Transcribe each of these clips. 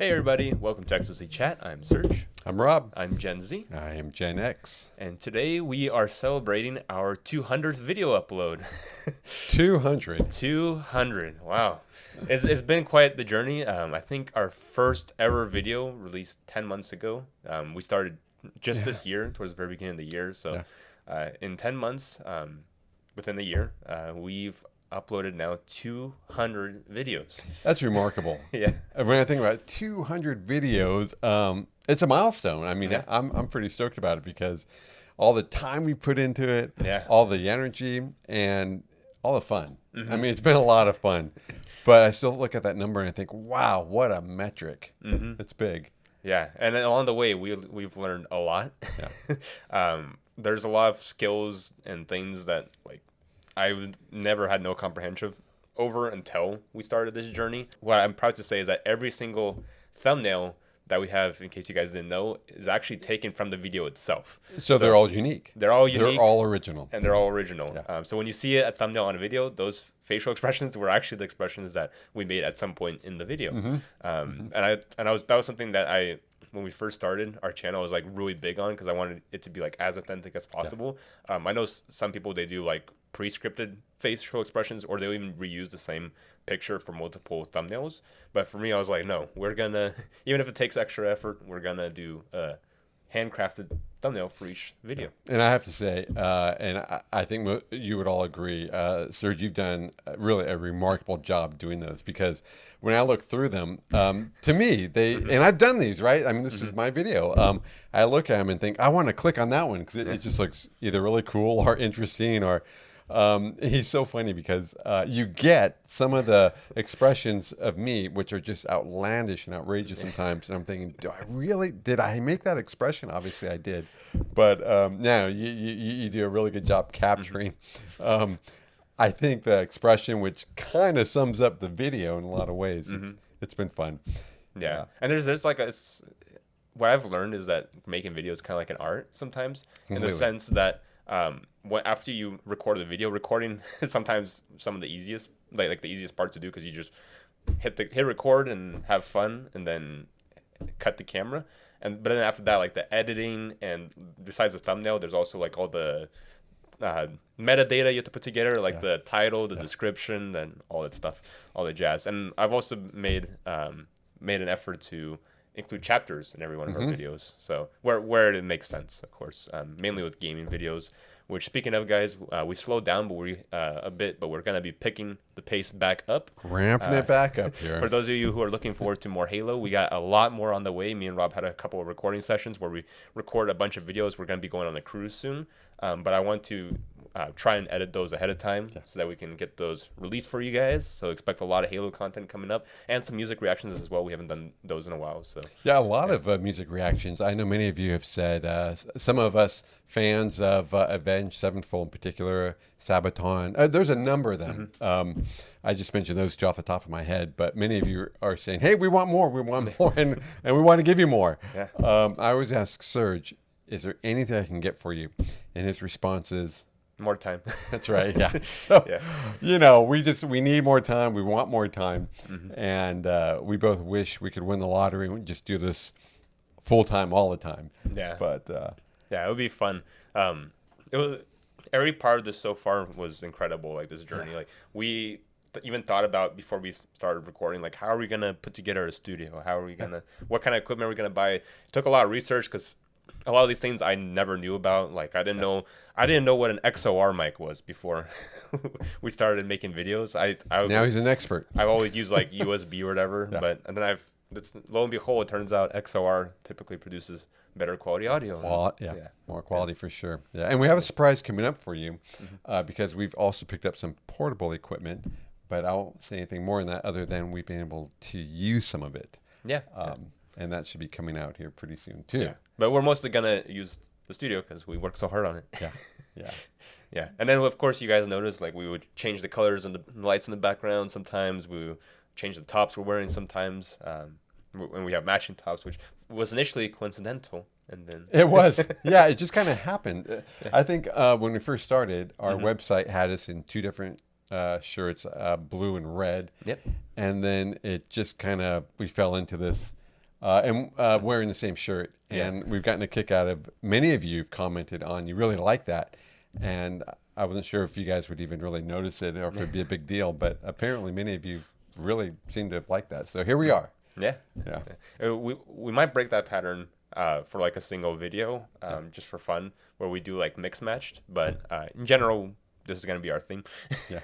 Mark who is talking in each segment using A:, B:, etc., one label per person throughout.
A: Hey everybody, welcome to XSC Chat. I'm Serge.
B: I'm Rob.
A: I'm Gen Z.
B: I am Gen X.
A: And today we are celebrating our 200th video upload.
B: 200.
A: 200. Wow. It's been quite the journey. I think our first ever video released 10 months ago. We started just this year, towards the very beginning of the year. So in 10 months, within the year, we've uploaded now 200 videos.
B: That's remarkable.
A: Yeah.
B: When I think about 200 videos, it's a milestone. I mean,
A: Yeah.
B: I'm pretty stoked about it because all the time we put into it,
A: Yeah.
B: all the energy, and all the fun.
A: Mm-hmm.
B: I mean, it's been a lot of fun. But I still look at that number and I think, wow, what a metric.
A: Mm-hmm.
B: It's big.
A: Yeah, and then along the way, we've learned a lot.
B: Yeah.
A: There's a lot of skills and things that like I never had no comprehension over until we started this journey. What I'm proud to say is that every single thumbnail that we have, in case you guys didn't know, is actually taken from the video itself.
B: So they're all unique.
A: They're all unique.
B: They're all original.
A: And they're all original.
B: Yeah.
A: So when you see a thumbnail on a video, those facial expressions were actually the expressions that we made at some point in the video. And that was something that when we first started our channel, I was like really big on because I wanted it to be like as authentic as possible. I know some people, they do like pre-scripted facial expressions, or they'll even reuse the same picture for multiple thumbnails. But for me, I was like, no, we're gonna, even if it takes extra effort, we're gonna do a handcrafted thumbnail for each video.
B: And I have to say, and I think you would all agree, Serge, you've done really a remarkable job doing those, because when I look through them, to me, and I've done these, right? I mean, this is my video. I look at them and think, I want to click on that one because it just looks either really cool or interesting, or he's so funny because you get some of the expressions of me which are just outlandish and outrageous sometimes, and I'm thinking, did I make that expression? Obviously I did, but no, you do a really good job capturing I think the expression which kind of sums up the video in a lot of ways. It's been fun.
A: Yeah. And there's like what I've learned is that making videos is kind of like an art sometimes, in the sense that after you record the video, recording is sometimes some of the easiest, like the easiest part to do, because you just hit record and have fun and then cut the camera. But then after that, like the editing, and besides the thumbnail, there's also like all the metadata you have to put together, like the title, the description, and all that stuff, all the jazz. And I've also made an effort to include chapters in every one of our videos, so where it makes sense, of course, mainly with gaming videos, which, speaking of, guys, we slowed down a bit, but we're going to be picking the pace back up,
B: ramping it back up here.
A: For those of you who are looking forward to more Halo, we got a lot more on the way. Me and Rob had a couple of recording sessions where we record a bunch of videos. We're going to be going on a cruise soon, but I want to try and edit those ahead of time so that we can get those released for you guys. So expect a lot of Halo content coming up, and some music reactions as well. We haven't done those in a while. So
B: yeah, a lot of music reactions. I know many of you have said, some of us fans of Avenged Sevenfold in particular, Sabaton, there's a number of them. I just mentioned those two off the top of my head, but many of you are saying, hey, we want more, and we want to give you more. I always ask Serge, is there anything I can get for you? And his response is,
A: more time.
B: That's right. Yeah. So, we need more time. We want more time. And we both wish we could win the lottery and just do this full time all the time.
A: Yeah.
B: But
A: yeah, it would be fun. It was, every part of this so far was incredible. Like this journey, like we even thought about before we started recording, like, how are we going to put together a studio? How are we going to, what kind of equipment are we going to buy? It took a lot of research, because a lot of these things I never knew about. Like I didn't know what an XOR mic was before we started making videos.
B: Now he's an expert.
A: I've always used like USB or whatever, but then lo and behold, it turns out XOR typically produces better quality audio.
B: More quality for sure. Yeah, and we have a surprise coming up for you, because we've also picked up some portable equipment, but I won't say anything more than that other than we've been able to use some of it. And that should be coming out here pretty soon too.
A: Yeah. But we're mostly gonna use the studio because we work so hard on it. Yeah. And then, of course, you guys noticed, like, we would change the colors and the lights in the background. Sometimes we would change the tops we're wearing. Sometimes, when we have matching tops, which was initially coincidental, and then
B: it was. Yeah, it just kind of happened. I think when we first started, our website had us in two different shirts, blue and red.
A: Yep.
B: And then it just kind of, we fell into this and wearing the same shirt. And we've gotten a kick out of many of you have commented on you really like that. And I wasn't sure if you guys would even really notice it or if it'd be a big deal, but apparently many of you really seem to have liked that. So here we are.
A: Yeah. We might break that pattern for like a single video, just for fun, where we do like mix matched. But in general, this is going to be our theme.
B: Yeah.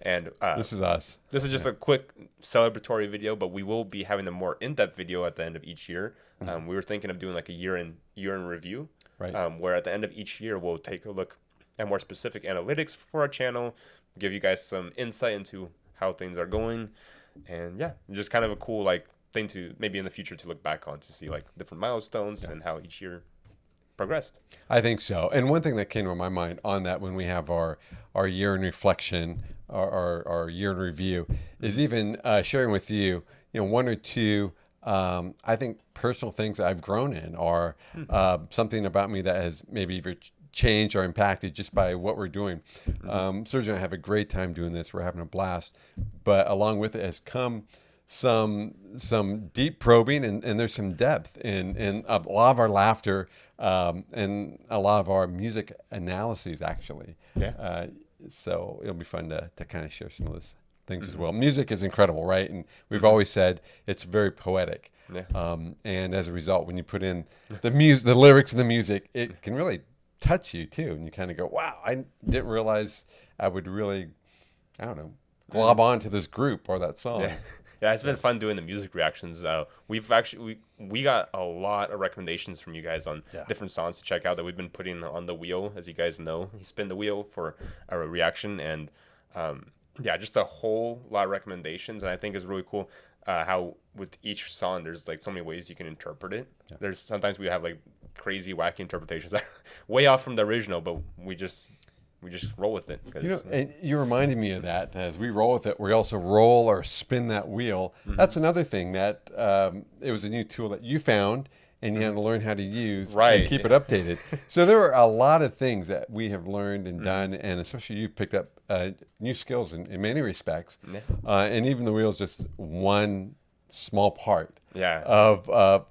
A: And
B: this is us.
A: This is just a quick celebratory video, but we will be having a more in-depth video at the end of each year. We were thinking of doing like a year in review,
B: right?
A: Where at the end of each year we'll take a look at more specific analytics for our channel, give you guys some insight into how things are going, and yeah, just kind of a cool like thing to maybe in the future to look back on to see like different milestones and how each year progressed.
B: I think so. And one thing that came to my mind on that when we have our year in reflection, our year in review, is even sharing with you, one or two, I think personal things I've grown in, or something about me that has maybe either changed or impacted just by what we're doing. Sergio and I have a great time doing this. We're having a blast. But along with it has come some deep probing, and there's some depth in a lot of our laughter, and a lot of our music analyses, actually.
A: Yeah.
B: So it'll be fun to kind of share some of those things as well. Music is incredible, right? And we've always said it's very poetic.
A: Yeah.
B: And as a result, when you put in the lyrics and the music, it can really touch you too. And you kind of go, wow, I didn't realize I would really, I don't know, glob onto this group or that song.
A: Yeah, it's been fun doing the music reactions. We've actually we got a lot of recommendations from you guys on different songs to check out that we've been putting on the wheel. As you guys know, you spin the wheel for a reaction, and just a whole lot of recommendations. And I think it's really cool how with each song there's like so many ways you can interpret it. There's sometimes we have like crazy wacky interpretations that are way off from the original, but we just roll with it.
B: And you reminded me of that. As we roll with it, we also roll or spin that wheel. That's another thing that it was a new tool that you found, and you had to learn how to use and keep it updated. So there are a lot of things that we have learned and done, and especially you've picked up new skills in many respects. And even the wheel is just one small part of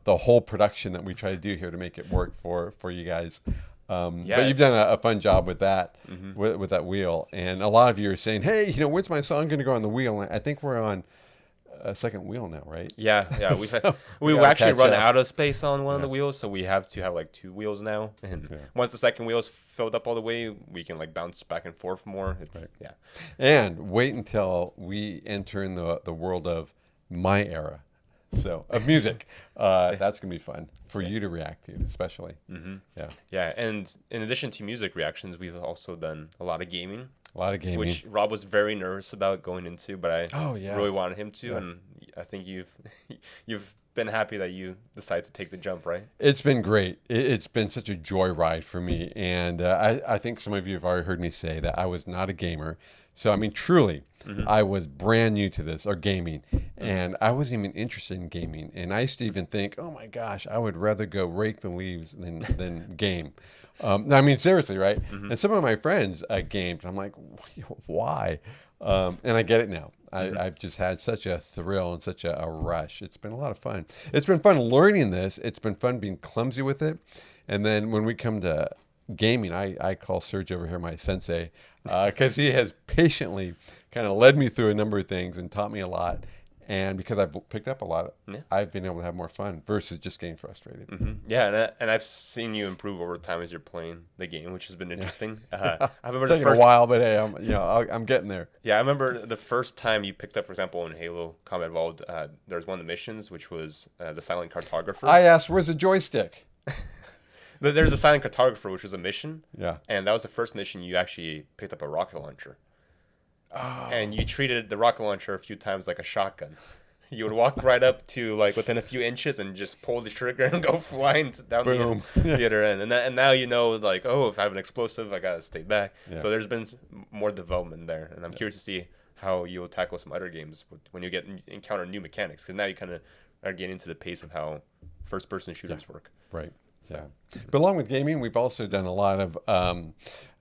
B: the whole production that we try to do here to make it work for you guys. But you've done a fun job with that, with that wheel. And a lot of you are saying, hey, when's my song going to go on the wheel? And I think we're on a second wheel now, right?
A: Yeah. We've actually run out of space on one of the wheels, so we have to have like two wheels now. And once the second wheel is filled up all the way, we can like bounce back and forth more.
B: And wait until we enter in the world of my era. So of music, that's gonna be fun for you to react to, especially.
A: And in addition to music reactions, we've also done a lot of gaming.
B: Which
A: Rob was very nervous about going into, but I really wanted him to, and I think you've been happy that you decided to take the jump, right?
B: It's been great. It's been such a joyride for me, and I think some of you have already heard me say that I was not a gamer. So I mean, truly, I was brand new to this, or gaming, and I wasn't even interested in gaming. And I used to even think, oh my gosh, I would rather go rake the leaves than game. I mean, seriously, right? And some of my friends gamed. I'm like, why? And I get it now. I've just had such a thrill and such a rush. It's been a lot of fun. It's been fun learning this. It's been fun being clumsy with it. And then when we come to gaming, I call Serge over here my sensei, because he has patiently kind of led me through a number of things and taught me a lot. And because I've picked up a lot, I've been able to have more fun versus just getting frustrated.
A: Yeah, and I've seen you improve over time as you're playing the game, which has been interesting. I remember
B: it's taken a while, but hey, I'm getting there.
A: Yeah, I remember the first time you picked up, for example, in Halo Combat Evolved, there was one of the missions, which was the Silent Cartographer.
B: I asked, where's the joystick?
A: There's a Silent Cartographer, which was a mission.
B: Yeah.
A: And that was the first mission you actually picked up a rocket launcher. Oh. And you treated the rocket launcher a few times like a shotgun. You would walk right up to like within a few inches and just pull the trigger and go flying down the other end. And now like, oh, if I have an explosive, I gotta stay back. Yeah. So there's been more development there, and I'm curious to see how you'll tackle some other games when you encounter new mechanics, because now you kind of are getting into the pace of how first-person shooters work.
B: Right. So. Yeah. But along with gaming, we've also done a lot of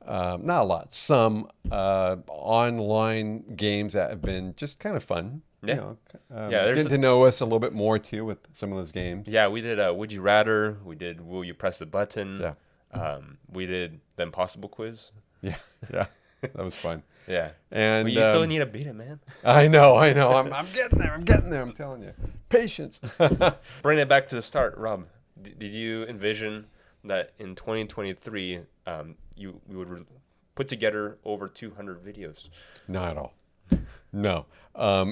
B: not a lot, some online games that have been just kind of fun.
A: Yeah.
B: you know,
A: There's
B: getting to know us a little bit more too with some of those games.
A: Yeah, we did Would You Rather. We did Will You Press the Button.
B: Yeah.
A: We did the Impossible Quiz.
B: Yeah. Yeah. That was fun.
A: Yeah.
B: And
A: But you still need to beat it, man.
B: I know. I'm getting there. I'm telling you. Patience.
A: Bring it back to the start, Rob. Did you envision that in 2023, we would put together over 200 videos?
B: Not at all. No.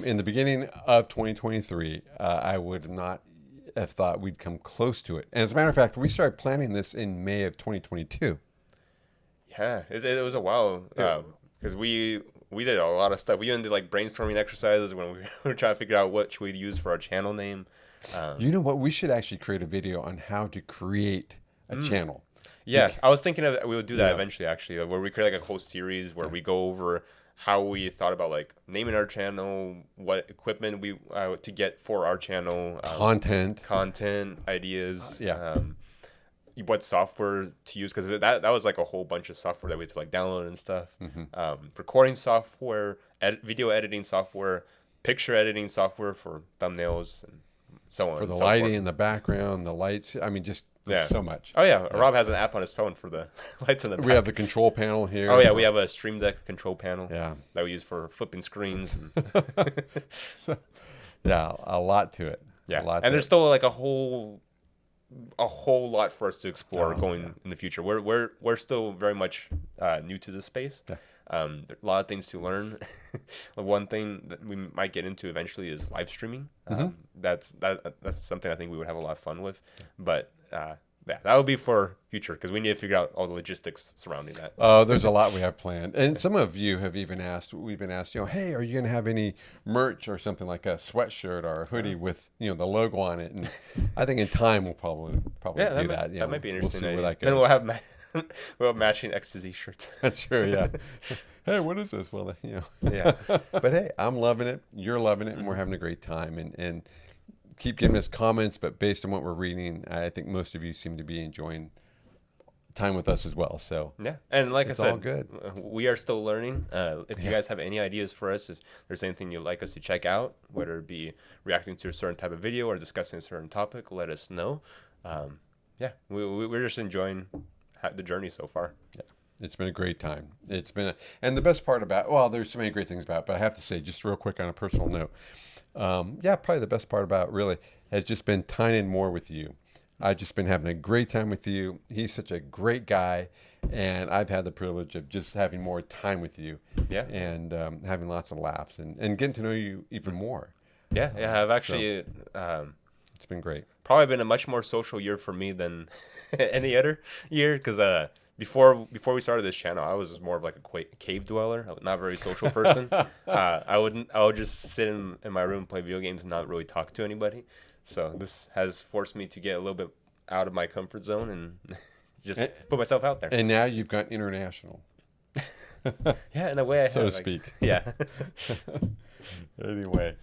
B: In the beginning of 2023, I would not have thought we'd come close to it. And as a matter of fact, we started planning this in May of 2022.
A: Yeah, it was a while because we did a lot of stuff. We even did like brainstorming exercises when we were trying to figure out what we'd use for our channel name.
B: You know what? We should actually create a video on how to create a channel.
A: Yeah, I was thinking we would do that eventually, actually, where we create like a whole series where we go over how we thought about like naming our channel, what equipment we to get for our channel,
B: content
A: ideas, what software to use, because that was like a whole bunch of software that we had to like download and stuff. Recording software, video editing software, picture editing software for thumbnails, and so on.
B: For the
A: so
B: lighting
A: forth.
B: in the background, the lights. I mean, just so much.
A: Oh yeah, Rob has an app on his phone for the lights in the back.
B: We have the control panel here.
A: Oh yeah, we have a Stream Deck control panel.
B: Yeah.
A: That we use for flipping screens.
B: Yeah, a lot to it.
A: Yeah,
B: and
A: there's still like a whole lot for us to explore in the future. We're still very much new to this space.
B: Yeah.
A: There are a lot of things to learn. One thing that we might get into eventually is live streaming. That's something I think we would have a lot of fun with. But that would be for future, because we need to figure out all the logistics surrounding that.
B: There's a lot we have planned, and some of you have even asked. We've been asked, hey, are you going to have any merch or something like a sweatshirt or a hoodie with the logo on it? And I think in time we'll probably do that.
A: That might be interesting.
B: We'll see where that goes.
A: Then we'll have we'll have matching ecstasy shirts.
B: That's true. Yeah. Hey, what is this? Well,
A: Yeah.
B: But hey, I'm loving it. You're loving it, and we're having a great time. And keep giving us comments. But based on what we're reading, I think most of you seem to be enjoying time with us as well. So
A: yeah, and like I said,
B: all good.
A: We are still learning. If you guys have any ideas for us, if there's anything you'd like us to check out, whether it be reacting to a certain type of video or discussing a certain topic, let us know. We're just enjoying the journey so far.
B: Yeah. It's been a great time. And the best part there's so many great things about it, but I have to say, just real quick on a personal note, probably the best part about it really has just been tying more with you. I've just been having a great time with you. He's such a great guy, and I've had the privilege of just having more time with you.
A: Yeah.
B: And having lots of laughs and getting to know you even more.
A: Yeah, I've actually...
B: it's been great.
A: Probably been a much more social year for me than any other year, because before we started this channel, I was just more of like a cave dweller. I was not a very social person. I would just sit in my room and play video games and not really talk to anybody. So this has forced me to get a little bit out of my comfort zone and just put myself out there.
B: And now you've got international.
A: Yeah, in a way I have.
B: So to speak.
A: Yeah.
B: Anyway,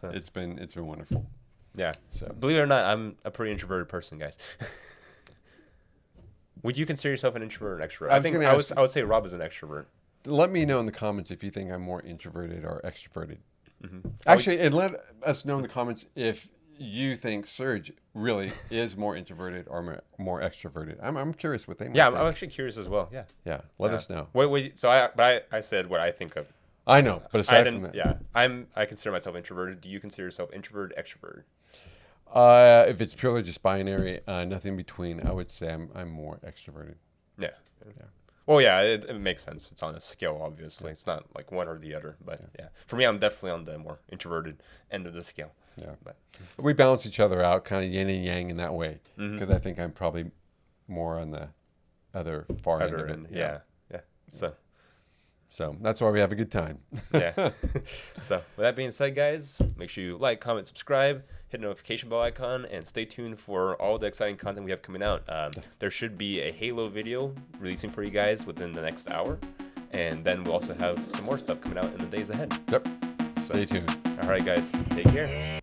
B: it's been wonderful.
A: Yeah.
B: So
A: believe it or not, I'm a pretty introverted person, guys. Would you consider yourself an introvert or an extrovert? I would say Rob is an extrovert.
B: Let me know in the comments if you think I'm more introverted or extroverted. Actually, and let us know in the comments if you think Serge really is more introverted or more extroverted. I'm curious what they might think.
A: I'm actually curious as well. Yeah.
B: Yeah. Let us know.
A: I said what I think of.
B: I know, but aside from that,
A: yeah, I consider myself introverted. Do you consider yourself introverted, extroverted?
B: If it's purely just binary, nothing between, I would say I'm more extroverted.
A: Yeah. Well, yeah, it makes sense. It's on a scale, obviously. It's not like one or the other, but yeah. For me, I'm definitely on the more introverted end of the scale.
B: Yeah.
A: But
B: we balance each other out, kind of yin and yang in that way, because I think I'm probably more on the other far end of it.
A: Yeah.
B: So that's why we have a good time.
A: Yeah. So with that being said, guys, make sure you like, comment, subscribe, hit the notification bell icon, and stay tuned for all the exciting content we have coming out. There should be a Halo video releasing for you guys within the next hour. And then we'll also have some more stuff coming out in the days ahead.
B: Yep. Stay tuned.
A: All right, guys. Take care.